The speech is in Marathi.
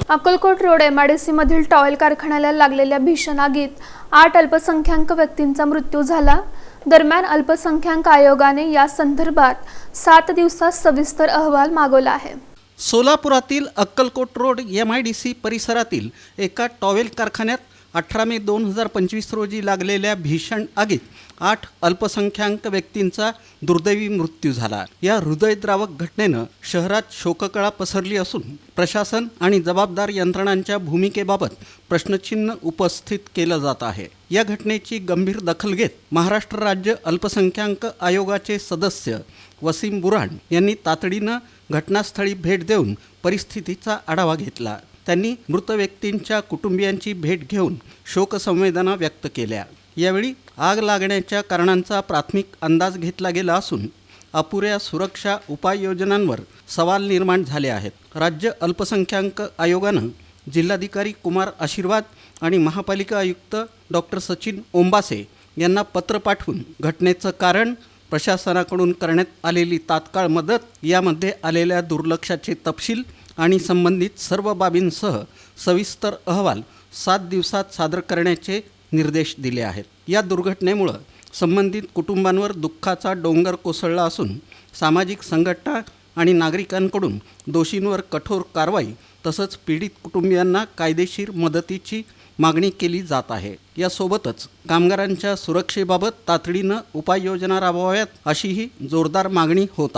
अक्कलकोट रोड MIDC मधील टॉयल कारखान्याला लागलेल्या भीषण आगीत 8 अल्पसंख्याक व्यक्तींचा मृत्यू झाला। दरम्यान अल्पसंख्याक आयोगाने या संदर्भात 7 दिवसात सविस्तर अहवाल मागवला आहे। सोलापुरातील अक्कलकोट रोड MIDC परिसरातील एका टॉवेल कारखान्यात 18 मे 2025 रोजी लागलेल्या भीषण आगीत 8 अल्पसंख्याक व्यक्तींचा दुर्दैवी मृत्यू झाला। या हृदयद्रावक घटनेनं शहरात शोककळा पसरली असून प्रशासन आणि जबाबदार यंत्रणांच्या भूमिकेबाबत प्रश्नचिन्ह उपस्थित केलं जात आहे। या घटनेची गंभीर दखल घेत महाराष्ट्र राज्य अल्पसंख्याक आयोगाचे सदस्य वसीम बुरान यांनी तातडीनं घटनास्थळी भेट देऊन परिस्थितीचा आढावा घेतला। त्यांनी मृत व्यक्तींच्या कुटुंबियांची भेट घेऊन शोकसंवेदना व्यक्त केल्या। यावेळी आग लागण्याच्या कारणांचा प्राथमिक अंदाज घेतला गेला असून अपुऱ्या सुरक्षा उपाययोजनांवर सवाल निर्माण झाले आहेत। राज्य अल्पसंख्याक आयोगानं जिल्हाधिकारी कुमार आशीर्वाद आणि महापालिका आयुक्त डॉक्टर सचिन ओंबासे यांना पत्र पाठवून घटनेचं कारण, प्रशासनाकडून करण्यात आलेली तात्काळ मदत, यामध्ये आलेल्या दुर्लक्षाचे तपशील आणि संबंधित सर्व बाबींसह सविस्तर अहवाल 7 दिवसात सादर करण्याचे निर्देश दिले आहेत। या दुर्घटनेमुळे संबंधित कुटुंबांवर दुःखाचा डोंगर कोसळला असून सामाजिक संघटना आणि नागरिकांकडून दोषींवर कठोर कारवाई तसंच पीडित कुटुंबियांना कायदेशीर मदतीची मागणी केली जात आहे। यासोबतच कामगारांच्या सुरक्षेबाबत तातडीनं उपाययोजना राबवाव्यात अशीही जोरदार मागणी होत आहे।